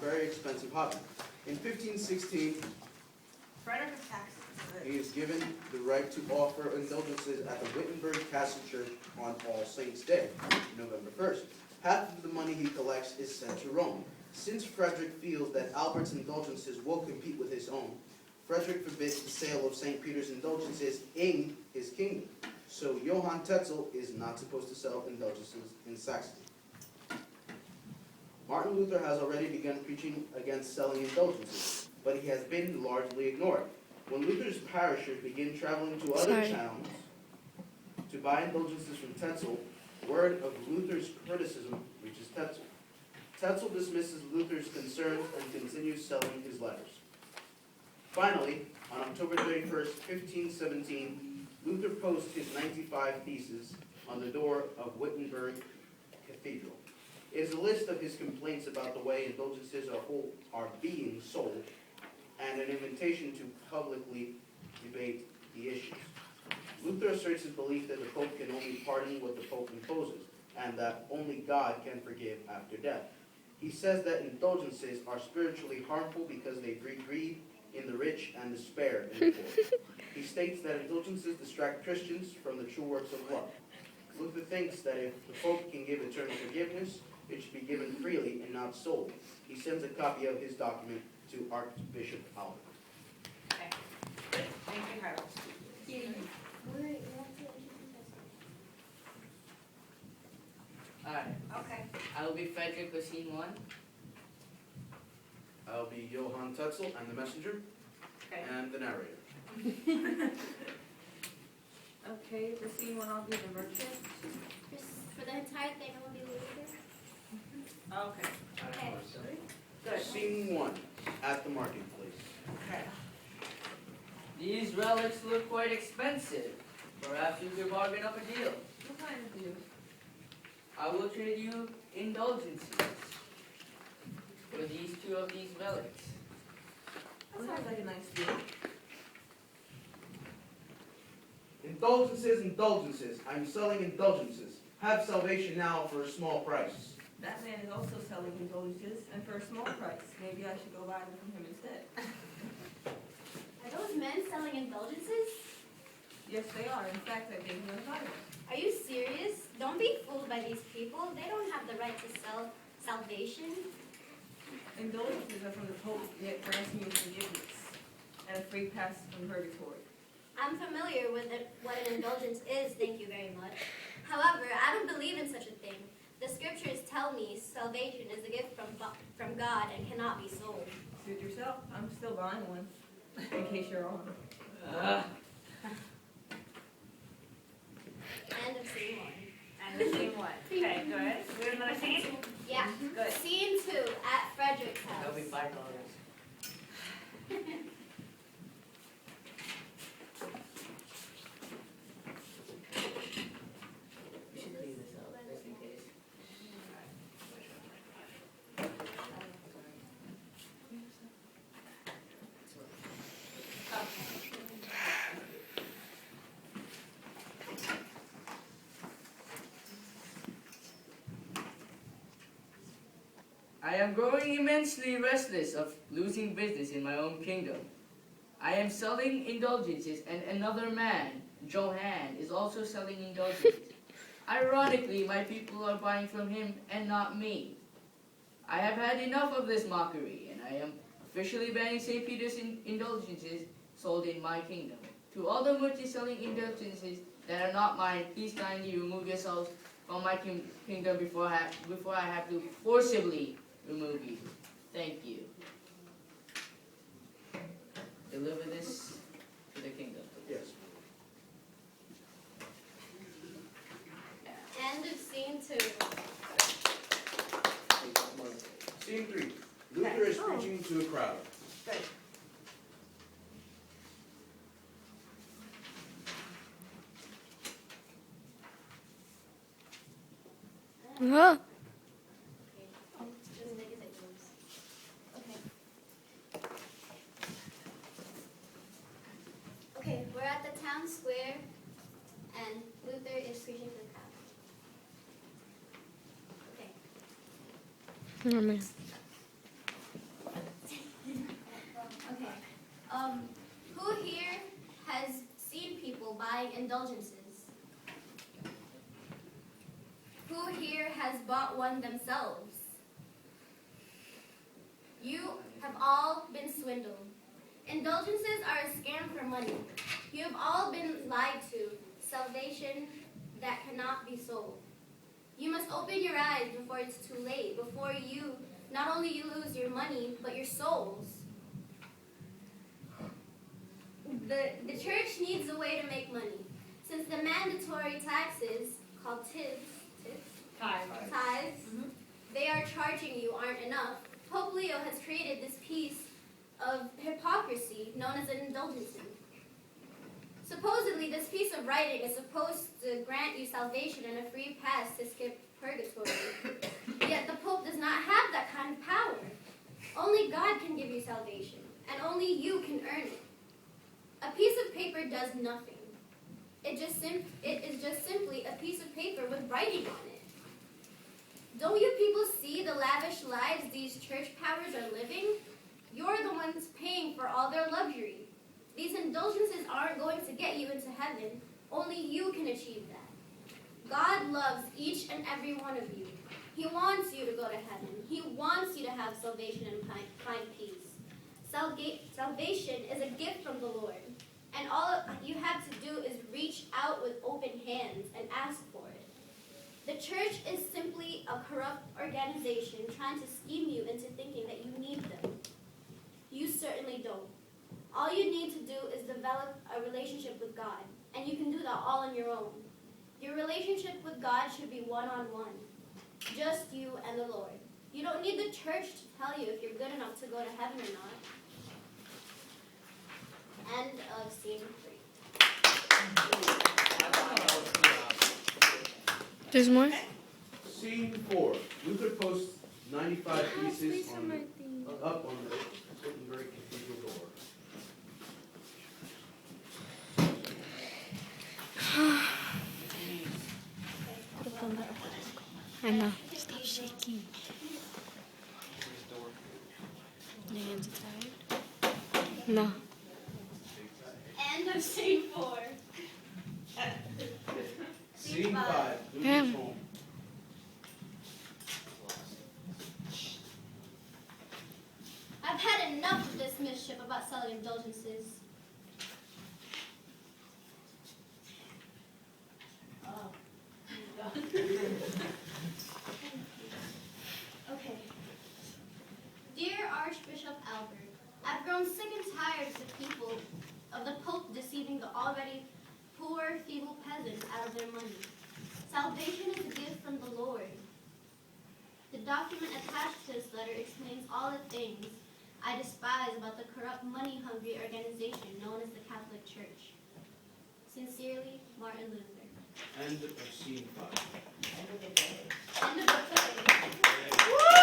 very expensive hobby. In 1516, Frederick of Taxis. he is given the right to offer indulgences at the Wittenberg Castle Church on All Saints' Day, November 1st. Half of the money he collects is sent to Rome. Since Frederick feels that Albert's indulgences will compete with his own, Frederick forbids the sale of St. Peter's indulgences in his kingdom. So Johann Tetzel is not supposed to sell indulgences in Saxony. Martin Luther has already begun preaching against selling indulgences, but he has been largely ignored. When Luther's parishioners begin traveling to other towns to buy indulgences from Tetzel, word of Luther's criticism reaches Tetzel. Tetzel dismisses Luther's concerns and continues selling his letters. Finally, on October 31st, 1517, Luther posts his 95 Theses on the door of Wittenberg Cathedral. It is a list of his complaints about the way indulgences are being sold, and an invitation to publicly debate the issues. Luther asserts his belief that the Pope can only pardon what the Pope imposes, and that only God can forgive after death. He says that indulgences are spiritually harmful because they breed greed in the rich and despair in the poor. He states that indulgences distract Christians from the true works of love. Luther thinks that if the Pope can give eternal forgiveness, it should be given freely and not sold. He sends a copy of his document to Archbishop Albert. Okay. Thank you, Harold. Alright, Okay. I will be Frederick with scene 1. I'll be Johann Tetzel, I'm the messenger, Okay. and the narrator. Okay, the scene one, I'll be the merchant. For the entire thing, I will be Luther. Okay. Okay. Good. Scene 1, at the marketplace. Okay. These relics look quite expensive. Perhaps you could bargain up a deal. What kind of deal? I will trade you indulgences for these 2 of these relics. That sounds like a nice deal. Indulgences, indulgences. I'm selling indulgences. Have salvation now for a small price. That man is also selling indulgences, and for a small price. Maybe I should go buy them from him instead. Are those men selling indulgences? Yes, they are. In fact, I gave them a Bible. Are you serious? Don't be fooled by these people. They don't have the right to sell salvation. Indulgences are from the Pope, yet grants me forgiveness and a free pass from purgatory. I'm familiar with what an indulgence is, thank you very much. However, I don't believe in such a thing. The scriptures tell me salvation is a gift from God and cannot be sold. Suit yourself. I'm still buying one, in case you're on. End of scene 1. And the scene one. Okay, good. We have another scene? Yeah. Good. Scene 2 at Frederick's That'll house. be $5. We should leave this out just in case. I am growing immensely restless of losing business in my own kingdom. I am selling indulgences, and another man, Johann, is also selling indulgences. Ironically, my people are buying from him and not me. I have had enough of this mockery, and I am officially banning St. Peter's indulgences sold in my kingdom. To all the merchants selling indulgences that are not mine, please kindly remove yourselves from my kingdom before I have to forcibly remove you. Thank you. Deliver this to the kingdom. Yes. End of scene 2. Scene 3. Luther is preaching to a crowd. Good. Huh? Okay, we're at the town square, and Luther is preaching to the crowd. Okay. Who here has seen people buying indulgences? Who here has bought one themselves? You have all been swindled. Indulgences are a scam for money. You have all been lied to. Salvation that cannot be sold. You must open your eyes before it's too late, before you, not only you lose your money, but your souls. The church needs a way to make money. Since the mandatory taxes, called tithes, they are charging you aren't enough, Pope Leo has created this piece of hypocrisy known as an indulgence. Supposedly, this piece of writing is supposed to grant you salvation and a free pass to skip purgatory. Yet the Pope does not have that kind of power. Only God can give you salvation, and only you can earn it. A piece of paper does nothing. It is just simply a piece of paper with writing on it. Don't you people see the lavish lives these church powers are living? You're the ones paying for all their luxury. These indulgences aren't going to get you into heaven. Only you can achieve that. God loves each and every one of you. He wants you to go to heaven. He wants you to have salvation and find peace. Salvation is a gift from the Lord. And all you have to do is reach out with open hands and ask for it. The church is simply a corrupt organization trying to scheme you into thinking that you need them. You certainly don't. All you need to do is develop a relationship with God, and you can do that all on your own. Your relationship with God should be one-on-one, just you and the Lord. You don't need the church to tell you if you're good enough to go to heaven or not. End of scene 3. There's more? Scene 4. Luther posts 95 theses up on the Wittenberg Cathedral door. I know. Stop shaking. Your hands are tired? No. End of scene 4. Scene 5. Yeah. Luther's home. I've had enough of this mischief about selling indulgences. Okay. Dear Archbishop Albert, I've grown sick and tired of the Pope deceiving the already poor, feeble peasants out of their money. Salvation is a gift from the Lord. The document attached to this letter explains all the things I despise about the corrupt, money-hungry organization known as the Catholic Church. Sincerely, Martin Luther. End of scene 5. End of the play.